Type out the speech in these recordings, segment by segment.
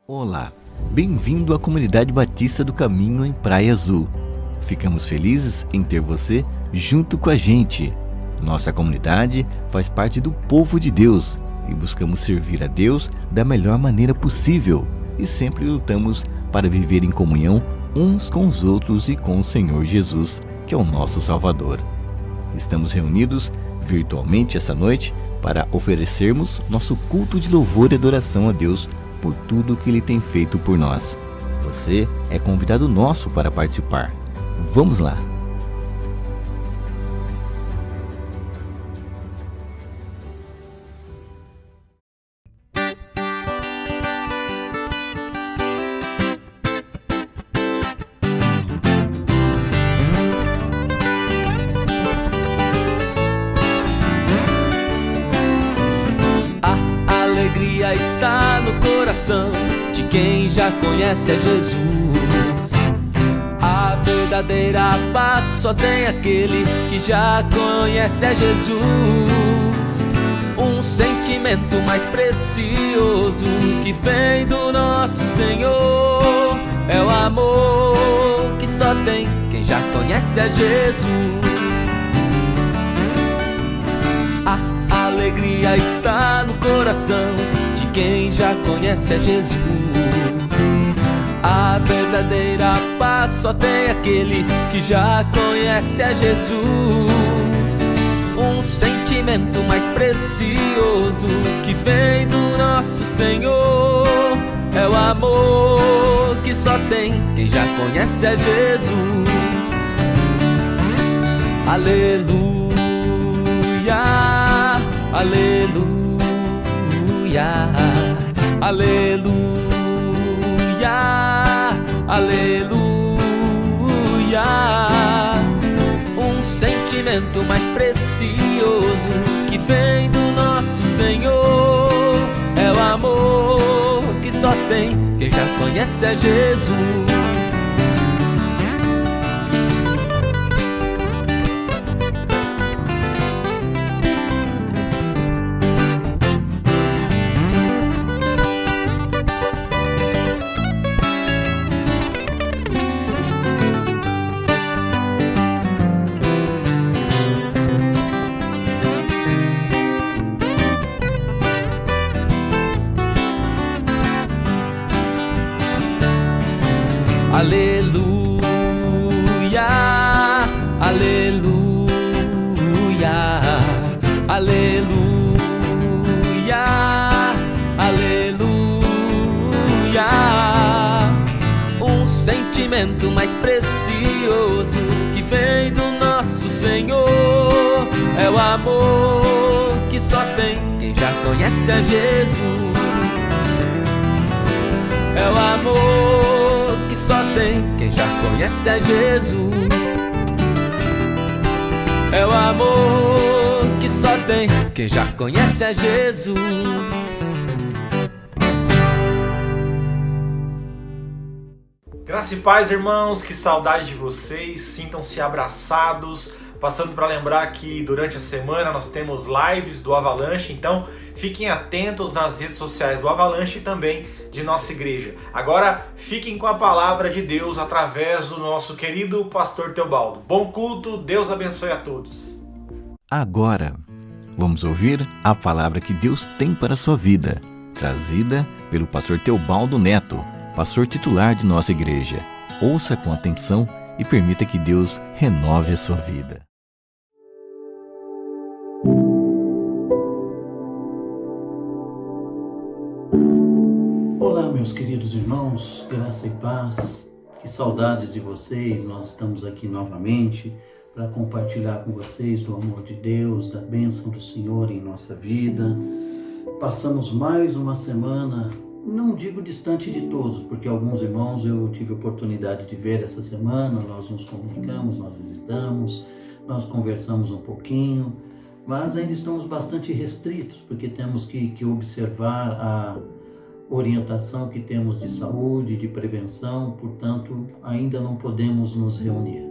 Olá, bem-vindo à Comunidade Batista do Caminho em Praia Azul. Ficamos felizes em ter você junto com a gente. Nossa comunidade faz parte do povo de Deus e buscamos servir a Deus da melhor maneira possível e sempre lutamos para viver em comunhão uns com os outros e com o Senhor Jesus, que é o nosso Salvador. Estamos reunidos virtualmente essa noite para oferecermos nosso culto de louvor e adoração a Deus por tudo que Ele tem feito por nós. Você é convidado nosso para participar. Vamos lá! Está no coração de quem já conhece a Jesus. A verdadeira paz só tem aquele que já conhece a Jesus. Um sentimento mais precioso que vem do nosso Senhor é o amor que só tem quem já conhece a Jesus. A alegria está no coração de quem já conhece a Jesus. A verdadeira paz só tem aquele que já conhece a Jesus. Um sentimento mais precioso que vem do nosso Senhor é o amor que só tem quem já conhece a Jesus. Aleluia, aleluia, aleluia, aleluia. Um sentimento mais precioso que vem do nosso Senhor é o amor que só tem quem já conhece a Jesus. Aleluia, aleluia, aleluia, aleluia. Um sentimento mais precioso que vem do nosso Senhor é o amor que só tem quem já conhece a Jesus. É o amor que só tem quem já conhece a Jesus. É o amor que só tem quem já conhece a Jesus. Graça e paz, irmãos, que saudade de vocês, sintam-se abraçados. Passando para lembrar que durante a semana nós temos lives do Avalanche, então fiquem atentos nas redes sociais do Avalanche e também de nossa igreja. Agora fiquem com a palavra de Deus através do nosso querido pastor Teobaldo. Bom culto, Deus abençoe a todos. Agora, vamos ouvir a palavra que Deus tem para a sua vida, trazida pelo pastor Teobaldo Neto, pastor titular de nossa igreja. Ouça com atenção e permita que Deus renove a sua vida. Olá, meus queridos irmãos, graça e paz, que saudades de vocês. Nós estamos aqui novamente para compartilhar com vocês do amor de Deus, da bênção do Senhor em nossa vida. Passamos mais uma semana, não digo distante de todos, porque alguns irmãos eu tive oportunidade de ver essa semana, nós nos comunicamos, nós visitamos, nós conversamos um pouquinho, mas ainda estamos bastante restritos, porque temos que observar a orientação que temos de saúde, de prevenção, portanto, ainda não podemos nos reunir.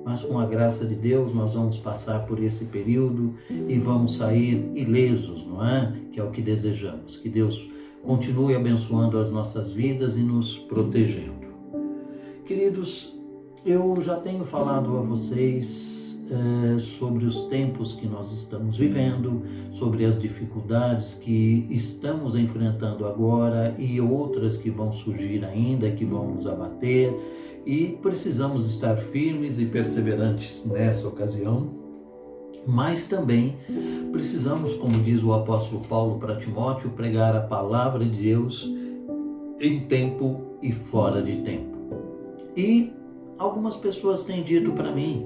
Mas com a graça de Deus, nós vamos passar por esse período e vamos sair ilesos, não é? Que é o que desejamos. Que Deus continue abençoando as nossas vidas e nos protegendo. Queridos, eu já tenho falado a vocês sobre os tempos que nós estamos vivendo, sobre as dificuldades que estamos enfrentando agora e outras que vão surgir ainda, que vão nos abater, e precisamos estar firmes e perseverantes nessa ocasião, mas também precisamos, como diz o apóstolo Paulo para Timóteo, pregar a palavra de Deus em tempo e fora de tempo. E algumas pessoas têm dito para mim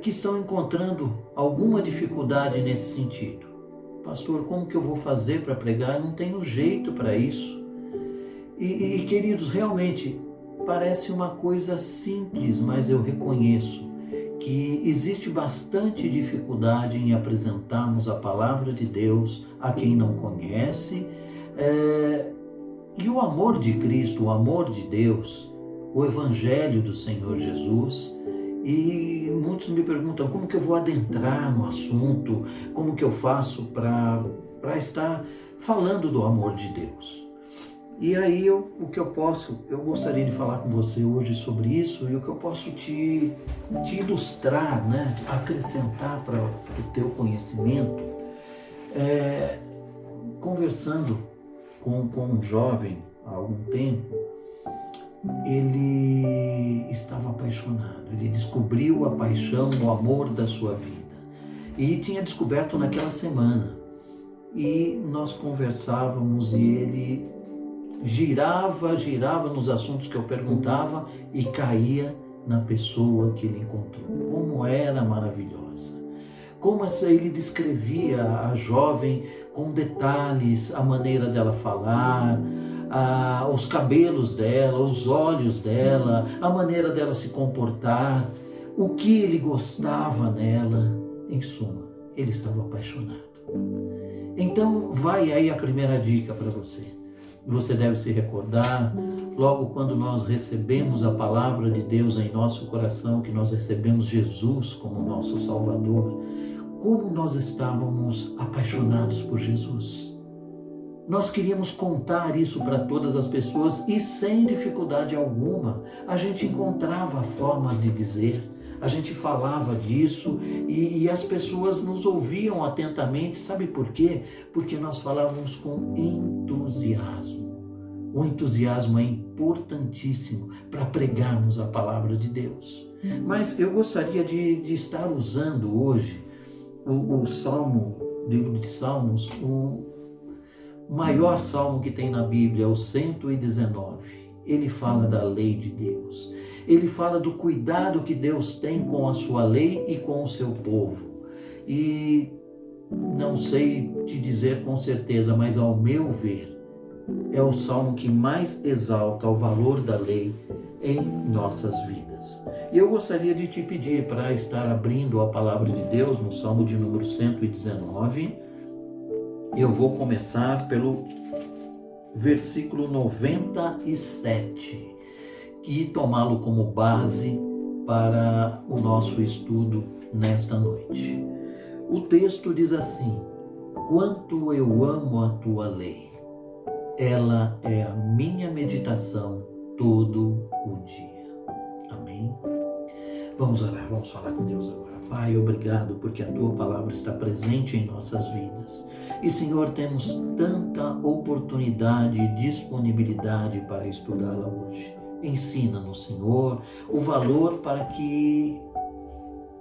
que estão encontrando alguma dificuldade nesse sentido. Pastor, como que eu vou fazer para pregar? Não tenho jeito para isso. E queridos, realmente parece uma coisa simples, mas eu reconheço que existe bastante dificuldade em apresentarmos a palavra de Deus a quem não conhece. E o amor de Cristo, o amor de Deus, o Evangelho do Senhor Jesus. E muitos me perguntam como que eu vou adentrar no assunto, como que eu faço para estar falando do amor de Deus. E aí eu gostaria de falar com você hoje sobre isso, e o que eu posso te ilustrar, né, acrescentar para o teu conhecimento, conversando com um jovem há algum tempo. Ele estava apaixonado, ele descobriu a paixão, o amor da sua vida, e tinha descoberto naquela semana, e nós conversávamos e ele girava nos assuntos que eu perguntava e caía na pessoa que ele encontrou. Como era maravilhosa, como ele descrevia a jovem com detalhes, a maneira dela falar, os cabelos dela, os olhos dela, a maneira dela se comportar, o que ele gostava nela. Em suma, ele estava apaixonado. Então vai aí a primeira dica para você. Você deve se recordar, logo quando nós recebemos a palavra de Deus em nosso coração, que nós recebemos Jesus como nosso Salvador, como nós estávamos apaixonados por Jesus. Nós queríamos contar isso para todas as pessoas e sem dificuldade alguma. A gente encontrava formas de dizer, a gente falava disso e as pessoas nos ouviam atentamente. Sabe por quê? Porque nós falávamos com entusiasmo. O entusiasmo é importantíssimo para pregarmos a palavra de Deus. Mas eu gostaria de estar usando hoje o Salmo, livro de Salmos, o maior salmo que tem na Bíblia, o 119. Ele fala da lei de Deus. Ele fala do cuidado que Deus tem com a sua lei e com o seu povo. E não sei te dizer com certeza, mas ao meu ver, é o salmo que mais exalta o valor da lei em nossas vidas. E eu gostaria de te pedir para estar abrindo a palavra de Deus no salmo de número 119. Eu vou começar pelo versículo 97 e tomá-lo como base para o nosso estudo nesta noite. O texto diz assim: quanto eu amo a tua lei, ela é a minha meditação todo o dia. Amém? Vamos orar, vamos falar com Deus agora. Pai, obrigado porque a tua palavra está presente em nossas vidas. E, Senhor, temos tanta oportunidade e disponibilidade para estudá-la hoje. Ensina-nos, Senhor, o valor para que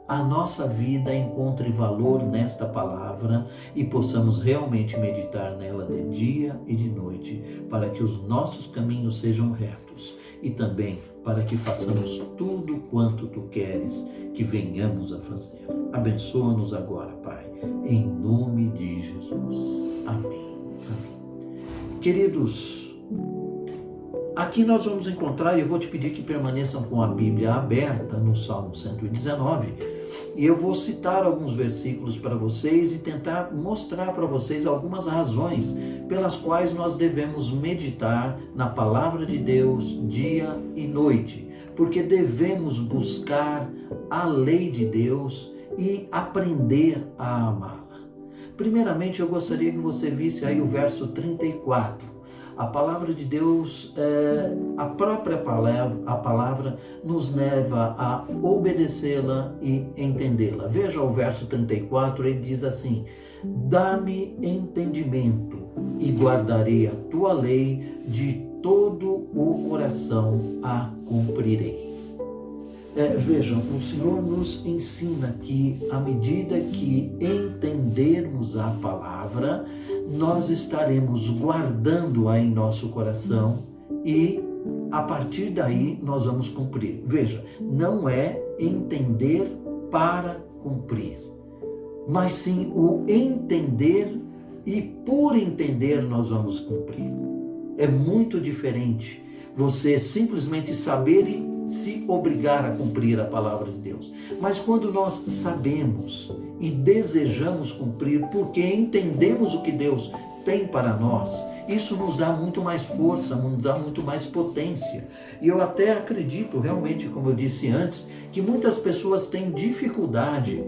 a nossa vida encontre valor nesta palavra e possamos realmente meditar nela de dia e de noite, para que os nossos caminhos sejam retos e também para que façamos tudo quanto tu queres que venhamos a fazer. Abençoa-nos agora, Pai, em nome de Jesus. Amém. Amém. Queridos, aqui nós vamos encontrar, e eu vou te pedir que permaneçam com a Bíblia aberta no Salmo 119, e eu vou citar alguns versículos para vocês e tentar mostrar para vocês algumas razões pelas quais nós devemos meditar na palavra de Deus dia e noite, porque devemos buscar a lei de Deus e aprender a amá-la. Primeiramente, eu gostaria que você visse aí o verso 34. A palavra de Deus, a própria palavra nos leva a obedecê-la e entendê-la. Veja o verso 34, ele diz assim: dá-me entendimento e guardarei a tua lei, de todo o coração a cumprirei. Vejam, o Senhor nos ensina que à medida que entendermos a palavra, nós estaremos guardando-a em nosso coração e a partir daí nós vamos cumprir. Veja, não é entender para cumprir, mas sim o entender e por entender nós vamos cumprir. É muito diferente você simplesmente saber e se obrigar a cumprir a palavra de Deus. Mas quando nós sabemos e desejamos cumprir porque entendemos o que Deus tem para nós, isso nos dá muito mais força, nos dá muito mais potência. E eu até acredito realmente, como eu disse antes, que muitas pessoas têm dificuldade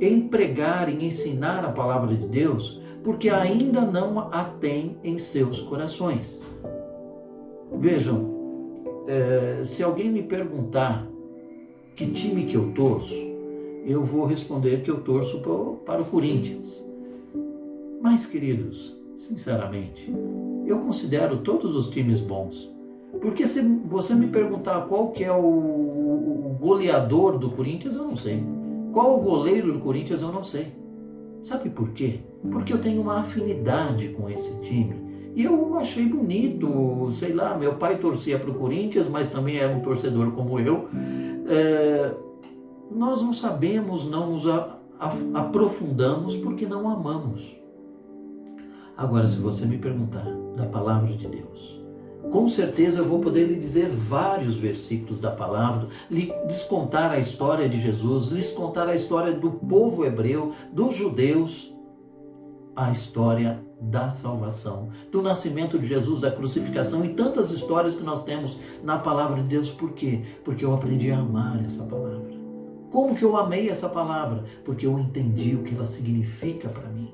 em pregar, em ensinar a palavra de Deus, porque ainda não a têm em seus corações. Vejam, se alguém me perguntar que time que eu torço, eu vou responder que eu torço para o Corinthians. Mas, queridos, sinceramente, eu considero todos os times bons. Porque se você me perguntar qual que é o goleador do Corinthians, eu não sei. Qual o goleiro do Corinthians, eu não sei. Sabe por quê? Porque eu tenho uma afinidade com esse time. E eu achei bonito, sei lá, meu pai torcia para o Corinthians, mas também era um torcedor como eu. Nós não sabemos, não nos aprofundamos porque não amamos. Agora, se você me perguntar da palavra de Deus, com certeza eu vou poder lhe dizer vários versículos da palavra, lhes contar a história de Jesus, lhes contar a história do povo hebreu, dos judeus, a história da salvação, do nascimento de Jesus, da crucificação e tantas histórias que nós temos na palavra de Deus. Por quê? Porque eu aprendi a amar essa palavra. Como que eu amei essa palavra? Porque eu entendi o que ela significa para mim.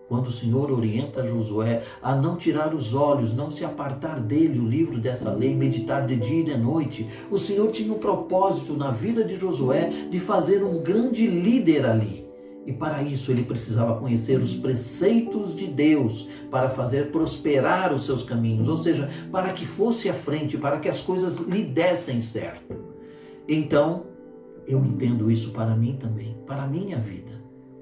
Quando o Senhor orienta Josué a não tirar os olhos, não se apartar dele, o livro dessa lei, meditar de dia e de noite, o Senhor tinha um propósito na vida de Josué de fazer um grande líder ali. E para isso ele precisava conhecer os preceitos de Deus para fazer prosperar os seus caminhos, ou seja, para que fosse à frente, para que as coisas lhe dessem certo. Então, eu entendo isso para mim também, para a minha vida.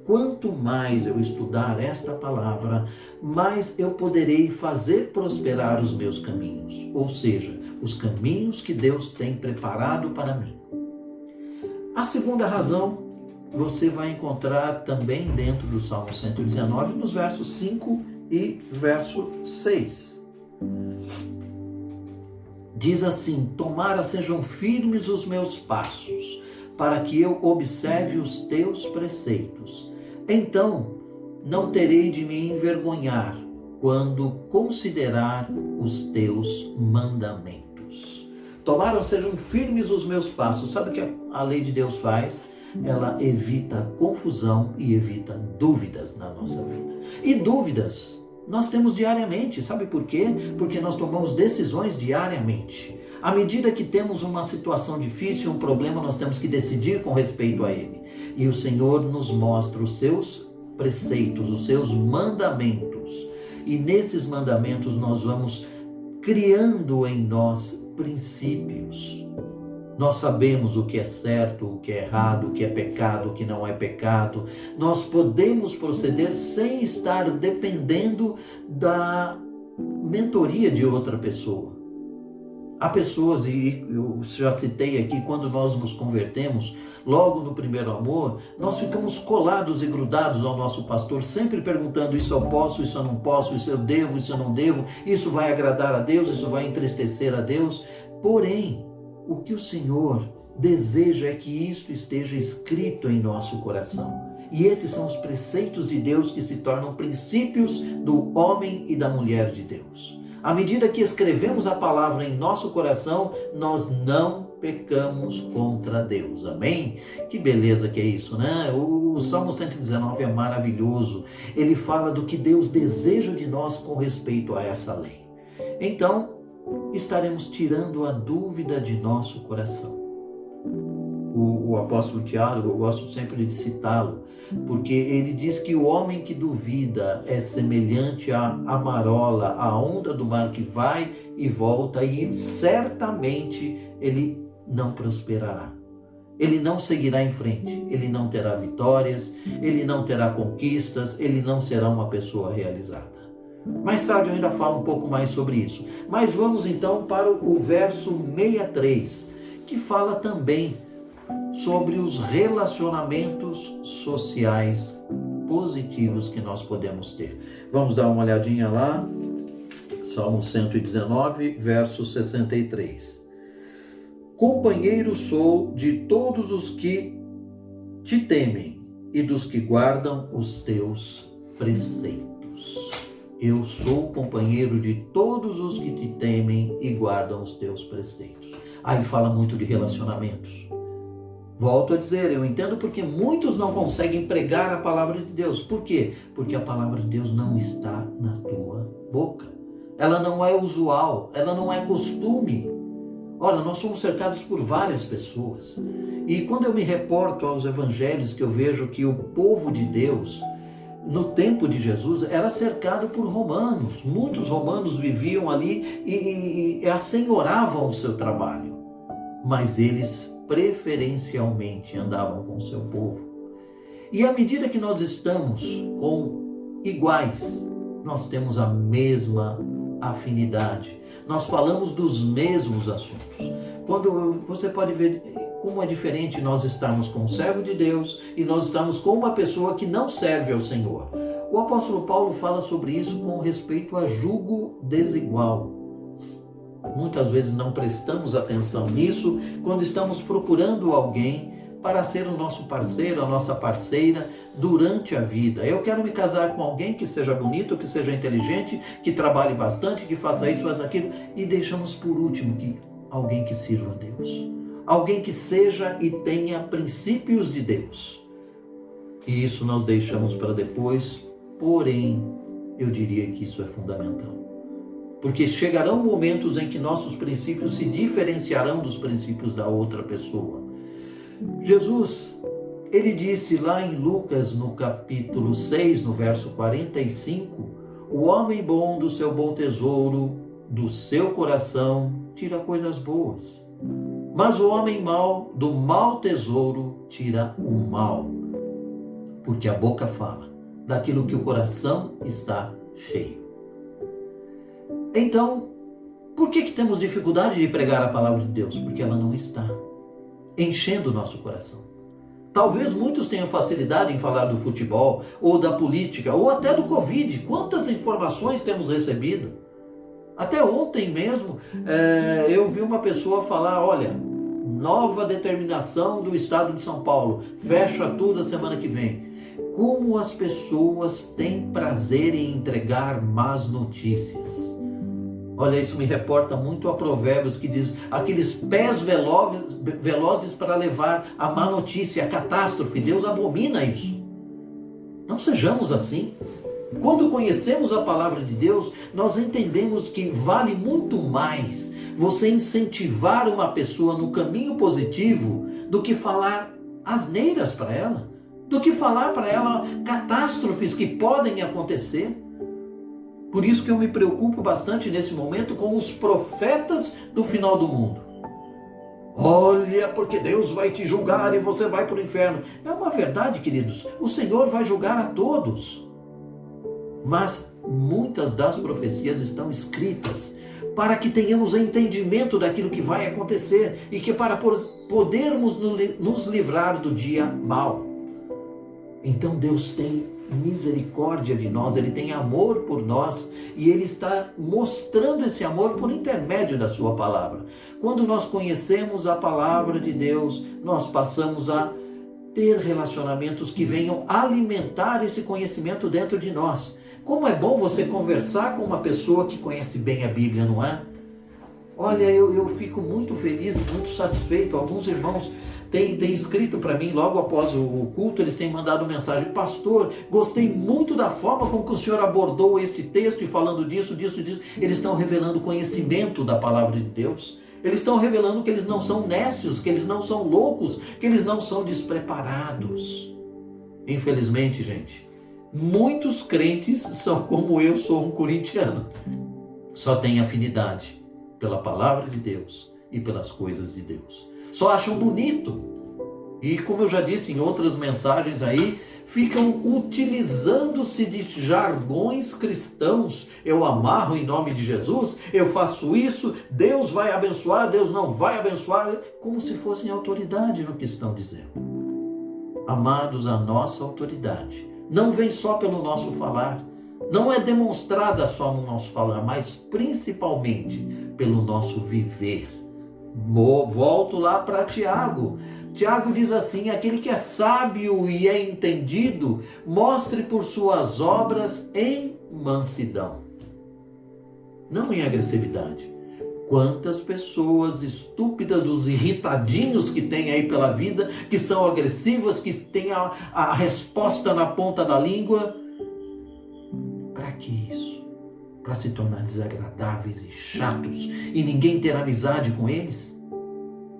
Quanto mais eu estudar esta palavra, mais eu poderei fazer prosperar os meus caminhos, ou seja, os caminhos que Deus tem preparado para mim. A segunda razão você vai encontrar também dentro do Salmo 119, nos versos 5 e verso 6. Diz assim: tomara sejam firmes os meus passos, para que eu observe os teus preceitos. Então não terei de me envergonhar quando considerar os teus mandamentos. Tomara sejam firmes os meus passos. Sabe o que a lei de Deus faz? Ela evita confusão e evita dúvidas na nossa vida. E dúvidas nós temos diariamente. Sabe por quê? Porque nós tomamos decisões diariamente. À medida que temos uma situação difícil, um problema, nós temos que decidir com respeito a ele. E o Senhor nos mostra os seus preceitos, os seus mandamentos. E nesses mandamentos nós vamos criando em nós princípios. Nós sabemos o que é certo, o que é errado, o que é pecado, o que não é pecado. Nós podemos proceder sem estar dependendo da mentoria de outra pessoa. Há pessoas, e eu já citei aqui, quando nós nos convertemos, logo no primeiro amor, nós ficamos colados e grudados ao nosso pastor, sempre perguntando: isso eu posso, isso eu não posso, isso eu devo, isso eu não devo, isso vai agradar a Deus, isso vai entristecer a Deus. Porém, o que o Senhor deseja é que isto esteja escrito em nosso coração. E esses são os preceitos de Deus que se tornam princípios do homem e da mulher de Deus. À medida que escrevemos a palavra em nosso coração, nós não pecamos contra Deus. Amém? Que beleza que é isso, né? O Salmo 119 é maravilhoso. Ele fala do que Deus deseja de nós com respeito a essa lei. Então, estaremos tirando a dúvida de nosso coração. O apóstolo Tiago, eu gosto sempre de citá-lo, porque ele diz que o homem que duvida é semelhante à marola, à onda do mar que vai e volta, e certamente ele não prosperará. Ele não seguirá em frente, ele não terá vitórias, ele não terá conquistas, ele não será uma pessoa realizada. Mais tarde eu ainda falo um pouco mais sobre isso. Mas vamos então para o verso 63, que fala também sobre os relacionamentos sociais positivos que nós podemos ter. Vamos dar uma olhadinha lá, Salmo 119, verso 63. Companheiro sou de todos os que te temem e dos que guardam os teus preceitos. Eu sou companheiro de todos os que te temem e guardam os teus preceitos. Aí fala muito de relacionamentos. Volto a dizer, eu entendo porque muitos não conseguem pregar a palavra de Deus. Por quê? Porque a palavra de Deus não está na tua boca. Ela não é usual, ela não é costume. Olha, nós somos cercados por várias pessoas. E quando eu me reporto aos evangelhos, que eu vejo que o povo de Deus, no tempo de Jesus, era cercado por romanos. Muitos romanos viviam ali e assenhoravam o seu trabalho. Mas eles preferencialmente andavam com o seu povo. E à medida que nós estamos com iguais, nós temos a mesma afinidade. Nós falamos dos mesmos assuntos. Quando você pode ver como é diferente nós estarmos com um servo de Deus e nós estamos com uma pessoa que não serve ao Senhor. O apóstolo Paulo fala sobre isso com respeito a jugo desigual. Muitas vezes não prestamos atenção nisso quando estamos procurando alguém para ser o nosso parceiro, a nossa parceira durante a vida. Eu quero me casar com alguém que seja bonito, que seja inteligente, que trabalhe bastante, que faça isso, faça aquilo. E deixamos por último alguém que sirva a Deus. Alguém que seja e tenha princípios de Deus. E isso nós deixamos para depois, porém, eu diria que isso é fundamental. Porque chegarão momentos em que nossos princípios se diferenciarão dos princípios da outra pessoa. Jesus, ele disse lá em Lucas, no capítulo 6, no verso 45, o homem bom do seu bom tesouro, do seu coração, tira coisas boas. Mas o homem mau, do mau tesouro, tira o mal. Porque a boca fala daquilo que o coração está cheio. Então, por que temos dificuldade de pregar a palavra de Deus? Porque ela não está enchendo o nosso coração. Talvez muitos tenham facilidade em falar do futebol, ou da política, ou até do Covid. Quantas informações temos recebido? Até ontem mesmo, eu vi uma pessoa falar, olha, nova determinação do estado de São Paulo, fecha tudo a semana que vem. Como as pessoas têm prazer em entregar más notícias. Olha, isso me reporta muito a Provérbios, que diz, aqueles pés velozes para levar a má notícia, a catástrofe. Deus abomina isso. Não sejamos assim. Quando conhecemos a palavra de Deus, nós entendemos que vale muito mais você incentivar uma pessoa no caminho positivo do que falar asneiras para ela, do que falar para ela catástrofes que podem acontecer. Por isso que eu me preocupo bastante nesse momento com os profetas do final do mundo. Olha, porque Deus vai te julgar e você vai para o inferno. É uma verdade, queridos. O Senhor vai julgar a todos. Mas muitas das profecias estão escritas para que tenhamos entendimento daquilo que vai acontecer e que para podermos nos livrar do dia mau. Então Deus tem misericórdia de nós, Ele tem amor por nós e Ele está mostrando esse amor por intermédio da sua palavra. Quando nós conhecemos a palavra de Deus, nós passamos a ter relacionamentos que venham alimentar esse conhecimento dentro de nós. Como é bom você conversar com uma pessoa que conhece bem a Bíblia, não é? Olha, eu fico muito feliz, muito satisfeito. Alguns irmãos têm escrito para mim, logo após o culto, eles têm mandado mensagem: pastor, gostei muito da forma como que o senhor abordou este texto e falando disso. Eles estão revelando conhecimento da palavra de Deus. Eles estão revelando que eles não são nécios, que eles não são loucos, que eles não são despreparados. Infelizmente, gente, muitos crentes são como eu sou um corintiano. Só têm afinidade pela palavra de Deus e pelas coisas de Deus. Só acham bonito. E como eu já disse em outras mensagens aí, ficam utilizando-se de jargões cristãos. Eu amarro em nome de Jesus, eu faço isso, Deus vai abençoar, Deus não vai abençoar, como se fossem autoridade no que estão dizendo. Amados, a nossa autoridade não vem só pelo nosso falar, não é demonstrada só no nosso falar, mas principalmente pelo nosso viver. Volto lá para Tiago. Tiago diz assim: aquele que é sábio e é entendido, mostre por suas obras em mansidão, não em agressividade. Quantas pessoas estúpidas, os irritadinhos que tem aí pela vida, que são agressivas, que têm a resposta na ponta da língua. Para que isso? Para se tornar desagradáveis e chatos e ninguém ter amizade com eles?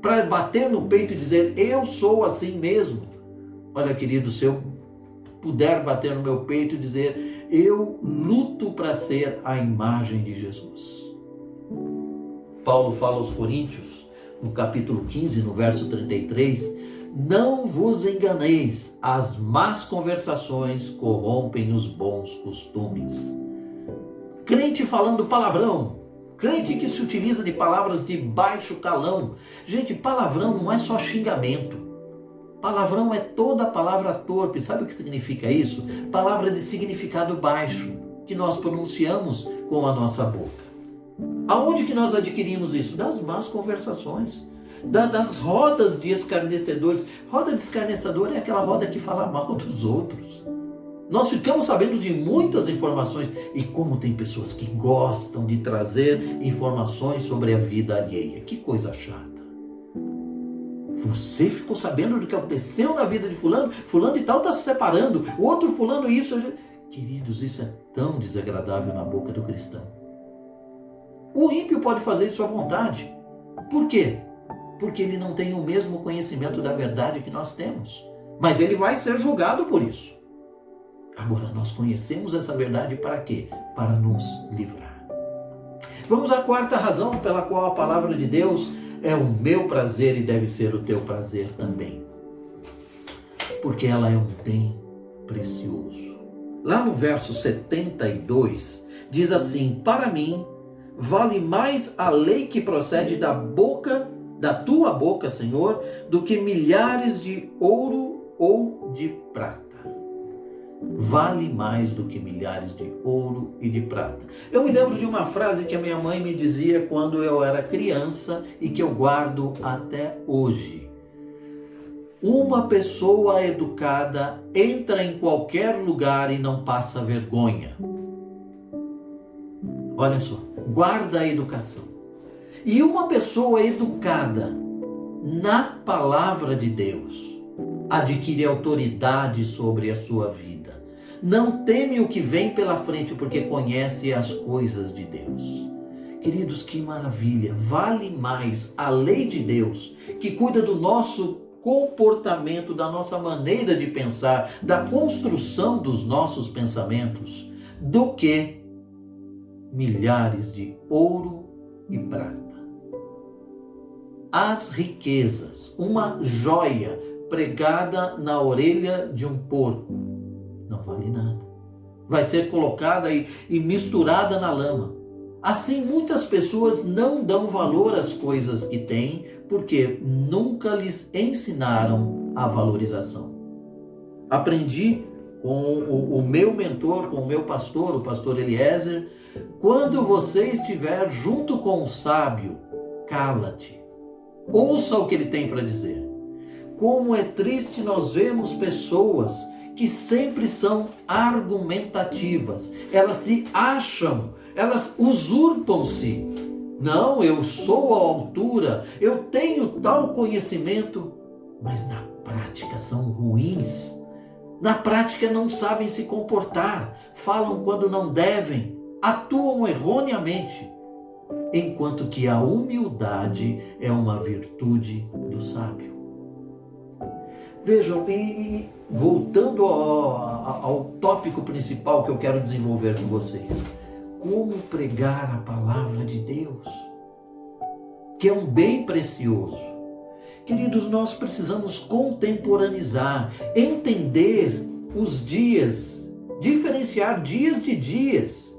Para bater no peito e dizer: eu sou assim mesmo? Olha, querido, se eu puder bater no meu peito e dizer: eu luto para ser a imagem de Jesus. Paulo fala aos Coríntios, no capítulo 15, no verso 33, não vos enganeis, as más conversações corrompem os bons costumes. Crente falando palavrão, crente que se utiliza de palavras de baixo calão. Gente, palavrão não é só xingamento. Palavrão é toda palavra torpe. Sabe o que significa isso? Palavra de significado baixo, que nós pronunciamos com a nossa boca. Aonde que nós adquirimos isso? Das más conversações, das rodas de escarnecedores. Roda de escarnecedor é aquela roda que fala mal dos outros. Nós ficamos sabendo de muitas informações, e como tem pessoas que gostam de trazer informações sobre a vida alheia. Que coisa chata. Você ficou sabendo do que aconteceu na vida de fulano? Fulano e tal está se separando, o outro fulano isso. Queridos, isso é tão desagradável na boca do cristão. O ímpio pode fazer isso à vontade. Por quê? Porque ele não tem o mesmo conhecimento da verdade que nós temos. Mas ele vai ser julgado por isso. Agora, nós conhecemos essa verdade para quê? Para nos livrar. Vamos à quarta razão pela qual a palavra de Deus é o meu prazer e deve ser o teu prazer também. Porque ela é um bem precioso. Lá no verso 72, diz assim: para mim, vale mais a lei que procede da tua boca, Senhor, do que milhares de ouro ou de prata. Vale mais do que milhares de ouro e de prata. Eu me lembro de uma frase que a minha mãe me dizia quando eu era criança e que eu guardo até hoje. Uma pessoa educada entra em qualquer lugar e não passa vergonha. Olha só, guarda a educação. E uma pessoa educada na palavra de Deus adquire autoridade sobre a sua vida. Não teme o que vem pela frente, porque conhece as coisas de Deus. Queridos, que maravilha! Vale mais a lei de Deus, que cuida do nosso comportamento, da nossa maneira de pensar, da construção dos nossos pensamentos, do que milhares de ouro e prata. As riquezas, uma joia pregada na orelha de um porco, não vale nada. Vai ser colocada e misturada na lama. Assim, muitas pessoas não dão valor às coisas que têm, porque nunca lhes ensinaram a valorização. Aprendi com o meu mentor, com o meu pastor, o pastor Eliezer: quando você estiver junto com o sábio, cala-te. Ouça o que ele tem para dizer. Como é triste nós vemos pessoas que sempre são argumentativas. Elas se acham, elas usurpam-se. Não, eu sou à altura, eu tenho tal conhecimento, mas na prática são ruins. Na prática não sabem se comportar, falam quando não devem, atuam erroneamente, enquanto que a humildade é uma virtude do sábio. Vejam, e voltando ao tópico principal que eu quero desenvolver com vocês, como pregar a palavra de Deus, que é um bem precioso. Queridos, nós precisamos contemporaneizar, entender os dias, diferenciar dias de dias.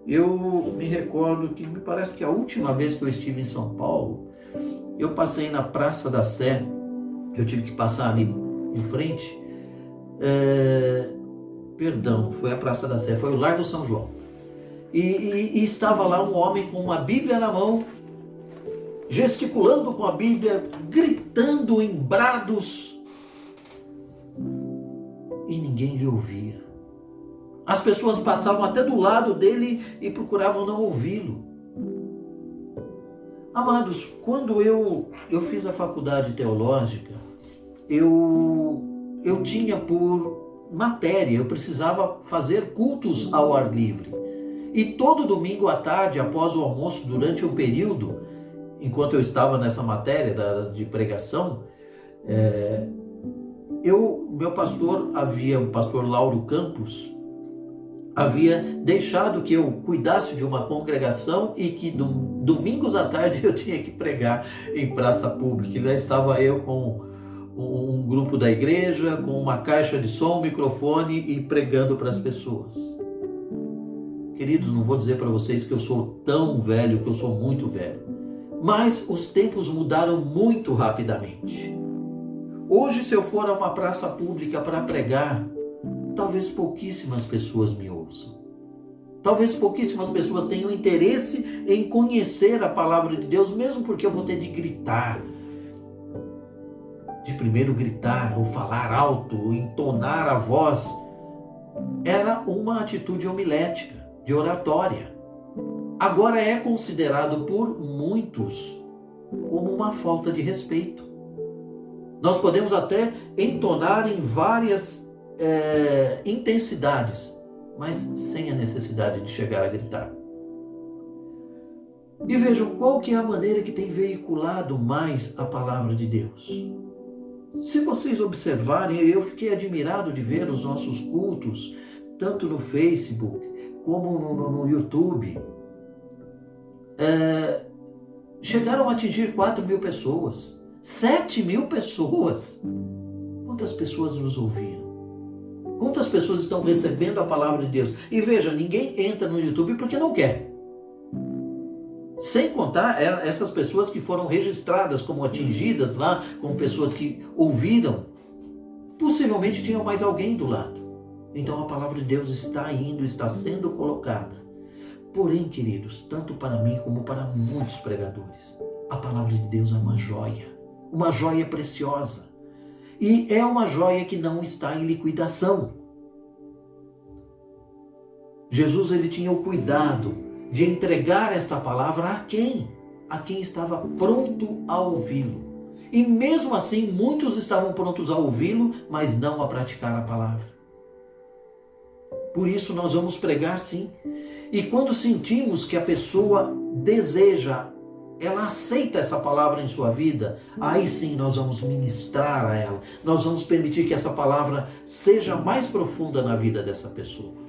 Eu me recordo que, me parece que a última vez que eu estive em São Paulo, eu passei na Praça da Sé, eu tive que passar ali em frente, perdão, foi a Praça da Sé, foi o Largo São João. E estava lá um homem com uma Bíblia na mão, gesticulando com a Bíblia, gritando em brados, e ninguém lhe ouvia. As pessoas passavam até do lado dele e procuravam não ouvi-lo. Amados, quando eu fiz a faculdade teológica, eu tinha por matéria, eu precisava fazer cultos ao ar livre. E todo domingo à tarde, após o almoço, durante um período, enquanto eu estava nessa matéria de pregação, meu pastor, o pastor Lauro Campos, havia deixado que eu cuidasse de uma congregação e que domingos à tarde eu tinha que pregar em praça pública. E lá estava eu com um grupo da igreja, com uma caixa de som, um microfone e pregando para as pessoas. Queridos, não vou dizer para vocês que eu sou tão velho, que eu sou muito velho, mas os tempos mudaram muito rapidamente. Hoje, se eu for a uma praça pública para pregar, talvez pouquíssimas pessoas me ouçam. Talvez pouquíssimas pessoas tenham interesse em conhecer a palavra de Deus, mesmo porque eu vou ter de gritar. De primeiro gritar, ou falar alto, ou entonar a voz. Era uma atitude homilética, de oratória. Agora é considerado por muitos como uma falta de respeito. Nós podemos até entonar em várias intensidades, mas sem a necessidade de chegar a gritar. E vejam qual que é a maneira que tem veiculado mais a palavra de Deus. Se vocês observarem, eu fiquei admirado de ver os nossos cultos, tanto no Facebook como no YouTube. Chegaram a atingir 4.000 pessoas, 7.000 pessoas. Quantas pessoas nos ouviram? Quantas pessoas estão recebendo a palavra de Deus? E veja, ninguém entra no YouTube porque não quer. Sem contar essas pessoas que foram registradas como atingidas lá, como pessoas que ouviram. Possivelmente tinham mais alguém do lado. Então a palavra de Deus está indo, está sendo colocada. Porém, queridos, tanto para mim como para muitos pregadores, a palavra de Deus é uma joia preciosa. E é uma joia que não está em liquidação. Jesus, ele tinha o cuidado de entregar esta palavra a quem? A quem estava pronto a ouvi-lo. E mesmo assim, muitos estavam prontos a ouvi-lo, mas não a praticar a palavra. Por isso nós vamos pregar sim. E quando sentimos que a pessoa deseja, ela aceita essa palavra em sua vida, aí sim nós vamos ministrar a ela. Nós vamos permitir que essa palavra seja mais profunda na vida dessa pessoa.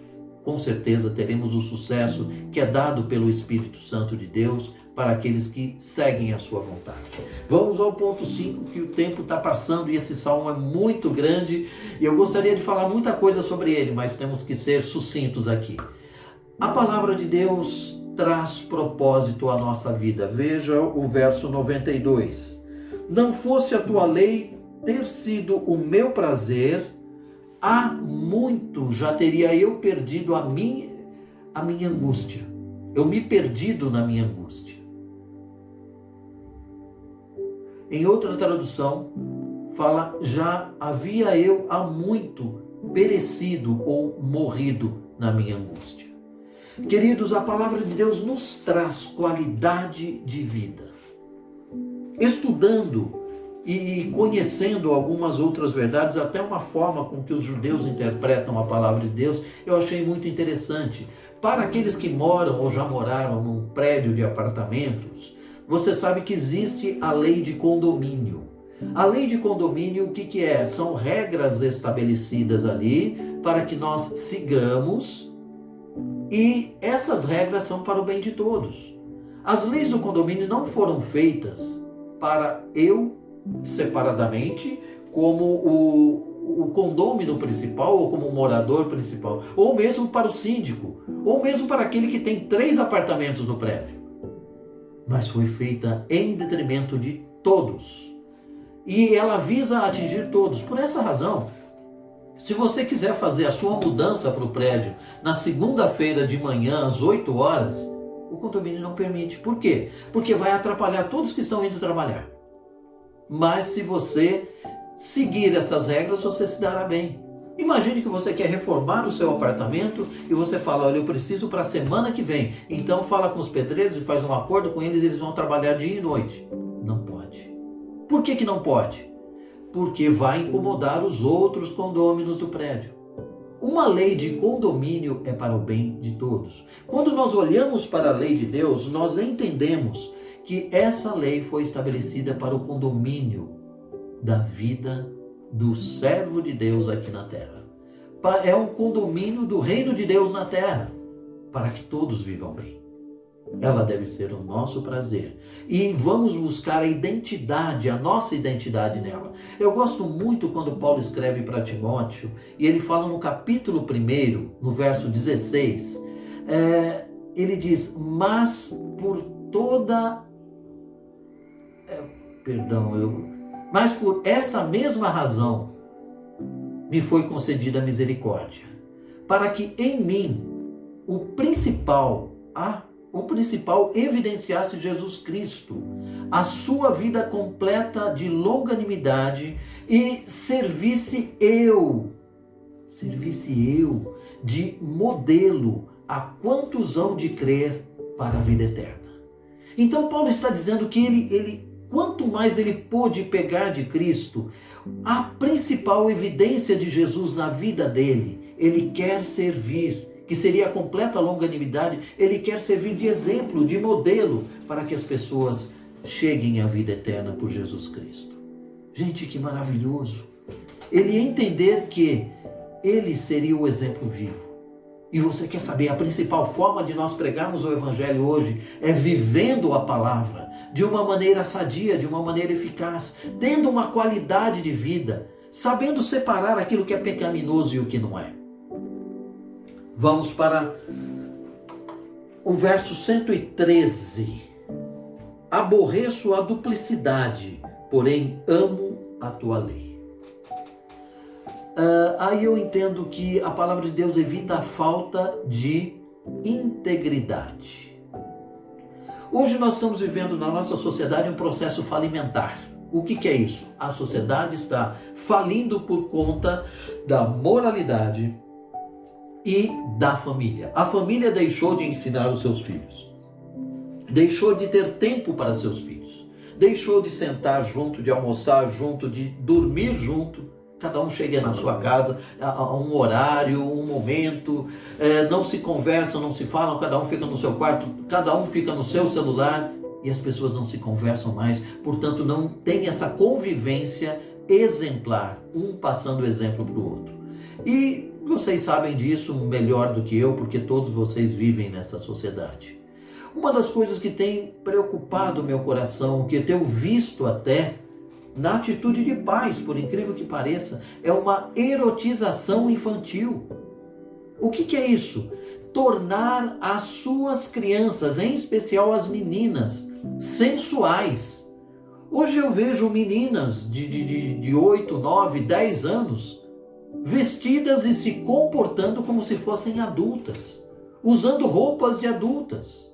Com certeza teremos o sucesso que é dado pelo Espírito Santo de Deus para aqueles que seguem a sua vontade. Vamos ao ponto 5, que o tempo está passando e esse salmo é muito grande e eu gostaria de falar muita coisa sobre ele, mas temos que ser sucintos aqui. A palavra de Deus traz propósito à nossa vida. Veja o verso 92. Não fosse a tua lei ter sido o meu prazer, há muito já teria eu perdido a minha angústia. Eu me perdido na minha angústia. Em outra tradução, fala: já havia eu há muito perecido ou morrido na minha angústia. Queridos, a palavra de Deus nos traz qualidade de vida. Estudando e conhecendo algumas outras verdades, até uma forma com que os judeus interpretam a palavra de Deus, eu achei muito interessante. Para aqueles que moram ou já moraram num prédio de apartamentos, você sabe que existe a lei de condomínio. A lei de condomínio, o que é? São regras estabelecidas ali para que nós sigamos, e essas regras são para o bem de todos. As leis do condomínio não foram feitas para eu, separadamente, como o condômino principal, ou como o morador principal, ou mesmo para o síndico, ou mesmo para aquele que tem 3 apartamentos no prédio. Mas foi feita em detrimento de todos. E ela visa atingir todos. Por essa razão, se você quiser fazer a sua mudança para o prédio na segunda-feira de manhã, às 8 horas, o condomínio não permite. Por quê? Porque vai atrapalhar todos que estão indo trabalhar. Mas se você seguir essas regras, você se dará bem. Imagine que você quer reformar o seu apartamento e você fala: olha, eu preciso para a semana que vem. Então fala com os pedreiros e faz um acordo com eles, eles vão trabalhar dia e noite. Não pode. Por que não pode? Porque vai incomodar os outros condôminos do prédio. Uma lei de condomínio é para o bem de todos. Quando nós olhamos para a lei de Deus, nós entendemos que essa lei foi estabelecida para o condomínio da vida do servo de Deus aqui na terra. É um condomínio do reino de Deus na terra, para que todos vivam bem. Ela deve ser o nosso prazer. E vamos buscar a identidade, a nossa identidade nela. Eu gosto muito quando Paulo escreve para Timóteo, e ele fala no capítulo 1, no verso 16, ele diz: mas por toda... Mas por essa mesma razão me foi concedida a misericórdia, para que em mim o principal evidenciasse Jesus Cristo, a sua vida completa de longanimidade, e servisse eu de modelo a quantos hão de crer para a vida eterna. Então Paulo está dizendo que ele quanto mais ele pôde pegar de Cristo, a principal evidência de Jesus na vida dele, ele quer servir, que seria a completa longanimidade, ele quer servir de exemplo, de modelo, para que as pessoas cheguem à vida eterna por Jesus Cristo. Gente, que maravilhoso! Ele entender que ele seria o exemplo vivo. E você quer saber, a principal forma de nós pregarmos o Evangelho hoje é vivendo a palavra de uma maneira sadia, de uma maneira eficaz, tendo uma qualidade de vida, sabendo separar aquilo que é pecaminoso e o que não é. Vamos para o verso 113. Aborreço a duplicidade, porém amo a tua lei. Aí eu entendo que a palavra de Deus evita a falta de integridade. Hoje nós estamos vivendo na nossa sociedade um processo falimentar. O que é isso? A sociedade está falindo por conta da moralidade e da família. A família deixou de ensinar os seus filhos, deixou de ter tempo para seus filhos, deixou de sentar junto, de almoçar junto, de dormir junto. Cada um chega na sua casa a um horário, um momento, não se conversam, não se falam, cada um fica no seu quarto, cada um fica no seu celular e as pessoas não se conversam mais, portanto não tem essa convivência exemplar, um passando exemplo para o outro. E vocês sabem disso melhor do que eu, porque todos vocês vivem nessa sociedade. Uma das coisas que tem preocupado o meu coração, que eu tenho visto até na atitude de pais, por incrível que pareça, é uma erotização infantil. O que é isso? Tornar as suas crianças, em especial as meninas, sensuais. Hoje eu vejo meninas de 8, 9, 10 anos vestidas e se comportando como se fossem adultas, usando roupas de adultas.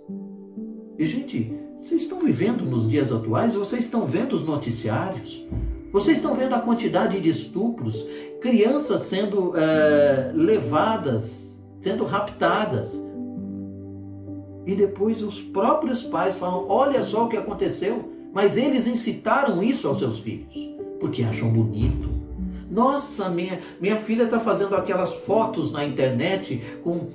E gente, vocês estão vivendo nos dias atuais, vocês estão vendo os noticiários, Vocês estão vendo a quantidade de estupros, crianças sendo levadas, sendo raptadas. E depois os próprios pais falam, olha só o que aconteceu, mas eles incitaram isso aos seus filhos, porque acham bonito. Nossa, minha filha está fazendo aquelas fotos na internet com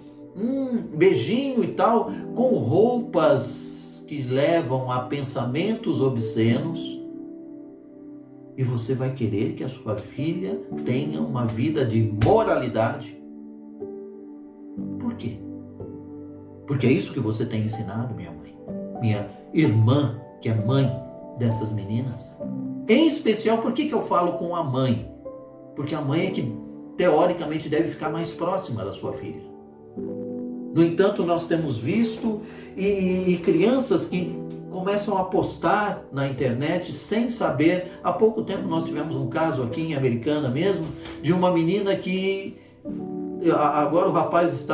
beijinho e tal, com roupas que levam a pensamentos obscenos. E você vai querer que a sua filha tenha uma vida de moralidade? Por quê? Porque é isso que você tem ensinado, minha mãe, minha irmã, que é mãe dessas meninas. Em especial, por que eu falo com a mãe? Porque a mãe é que, teoricamente, deve ficar mais próxima da sua filha. No entanto, nós temos visto e crianças que começam a postar na internet sem saber. Há pouco tempo nós tivemos um caso aqui em Americana mesmo, de uma menina que agora o rapaz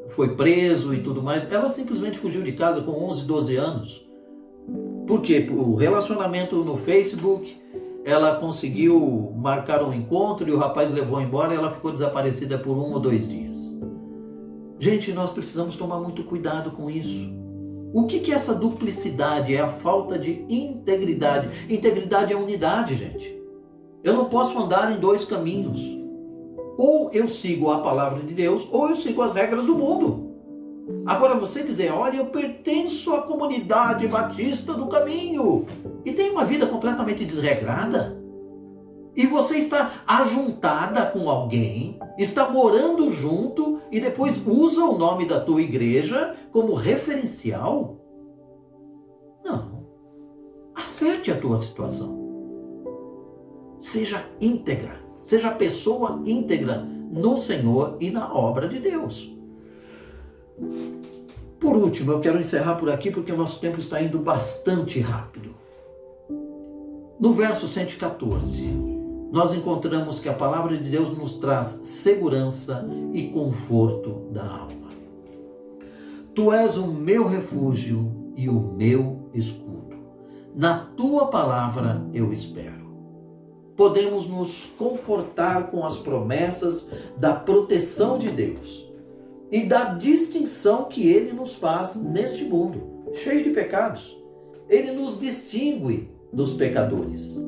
foi preso e tudo mais. Ela simplesmente fugiu de casa com 11, 12 anos. Por quê? O relacionamento no Facebook, ela conseguiu marcar um encontro e o rapaz levou embora e ela ficou desaparecida por 1 ou 2 dias. Gente, nós precisamos tomar muito cuidado com isso. O que é essa duplicidade? É a falta de integridade. Integridade é unidade, gente. Eu não posso andar em 2 caminhos. Ou eu sigo a palavra de Deus, ou eu sigo as regras do mundo. Agora você dizer, olha, eu pertenço à comunidade batista do caminho e tenho uma vida completamente desregrada, e você está ajuntada com alguém, está morando junto e depois usa o nome da tua igreja como referencial? Não. Acerte a tua situação. Seja íntegra. Seja pessoa íntegra no Senhor e na obra de Deus. Por último, eu quero encerrar por aqui porque o nosso tempo está indo bastante rápido. No verso 114, nós encontramos que a palavra de Deus nos traz segurança e conforto da alma. Tu és o meu refúgio e o meu escudo. Na tua palavra eu espero. Podemos nos confortar com as promessas da proteção de Deus e da distinção que Ele nos faz neste mundo, cheio de pecados. Ele nos distingue dos pecadores,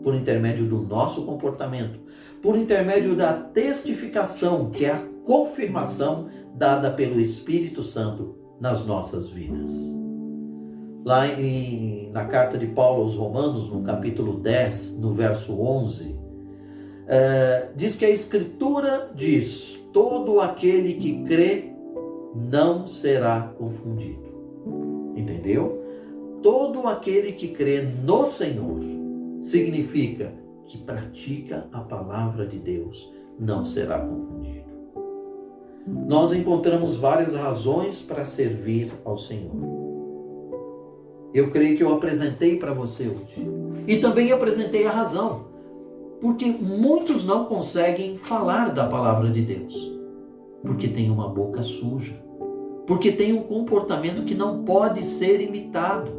por intermédio do nosso comportamento, por intermédio da testificação, que é a confirmação dada pelo Espírito Santo nas nossas vidas. Lá na carta de Paulo aos Romanos, no capítulo 10, no verso 11, diz que a Escritura diz, todo aquele que crê não será confundido. Entendeu? Todo aquele que crê no Senhor significa que pratica a palavra de Deus não será confundido. Nós encontramos várias razões para servir ao Senhor. Eu creio que eu apresentei para você hoje. E também apresentei a razão. Porque muitos não conseguem falar da palavra de Deus. Porque tem uma boca suja. Porque tem um comportamento que não pode ser imitado.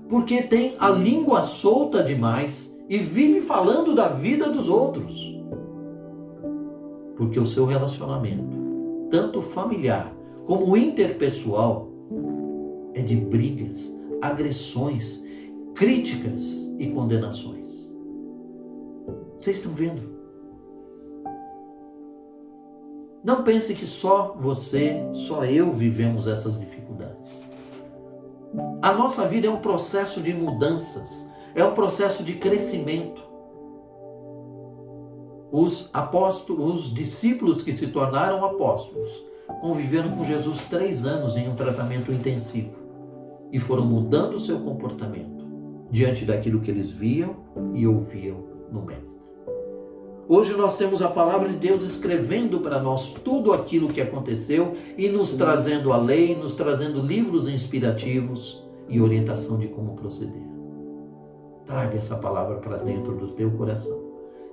Porque tem a língua solta demais e vive falando da vida dos outros. Porque o seu relacionamento, tanto familiar como interpessoal, é de brigas, agressões, críticas e condenações. Vocês estão vendo? Não pense que só você, só eu vivemos essas dificuldades. A nossa vida é um processo de mudanças, é um processo de crescimento. Os apóstolos, os discípulos que se tornaram apóstolos, conviveram com Jesus 3 anos em um tratamento intensivo. E foram mudando o seu comportamento diante daquilo que eles viam e ouviam no Mestre. Hoje nós temos a palavra de Deus escrevendo para nós tudo aquilo que aconteceu e nos trazendo a lei, nos trazendo livros inspirativos e orientação de como proceder. Traga essa palavra para dentro do teu coração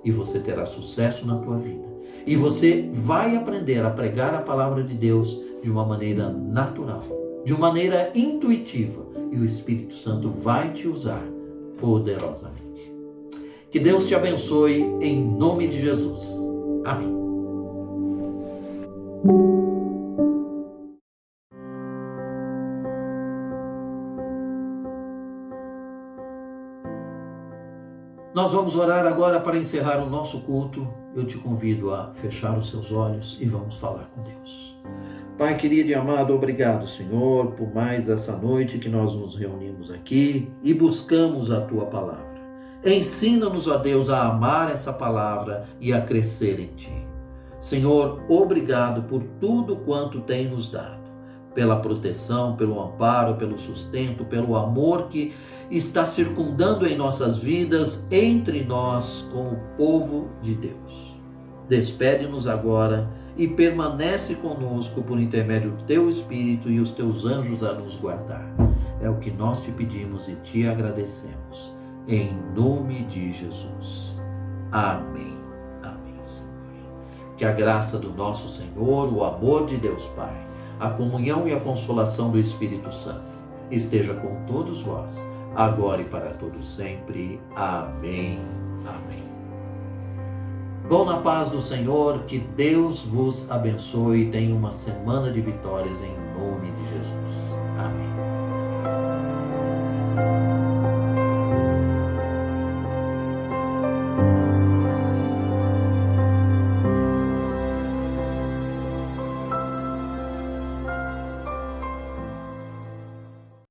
e você terá sucesso na tua vida. E você vai aprender a pregar a palavra de Deus de uma maneira natural, de uma maneira intuitiva, e o Espírito Santo vai te usar poderosamente. Que Deus te abençoe em nome de Jesus. Amém. Nós vamos orar agora para encerrar o nosso culto. Eu te convido a fechar os seus olhos e vamos falar com Deus. Pai querido e amado, obrigado, Senhor, por mais essa noite que nós nos reunimos aqui e buscamos a Tua palavra. Ensina-nos, ó Deus, a amar essa palavra e a crescer em Ti. Senhor, obrigado por tudo quanto tem nos dado, pela proteção, pelo amparo, pelo sustento, pelo amor que está circundando em nossas vidas, entre nós, como povo de Deus. Despede-nos agora e permanece conosco por intermédio do Teu Espírito e os Teus anjos a nos guardar. É o que nós te pedimos e te agradecemos. Em nome de Jesus. Amém. Amém, Senhor. Que a graça do nosso Senhor, o amor de Deus Pai, a comunhão e a consolação do Espírito Santo esteja com todos vós, agora e para todos sempre. Amém. Amém. Vão na paz do Senhor, que Deus vos abençoe e tenha uma semana de vitórias em nome de Jesus. Amém.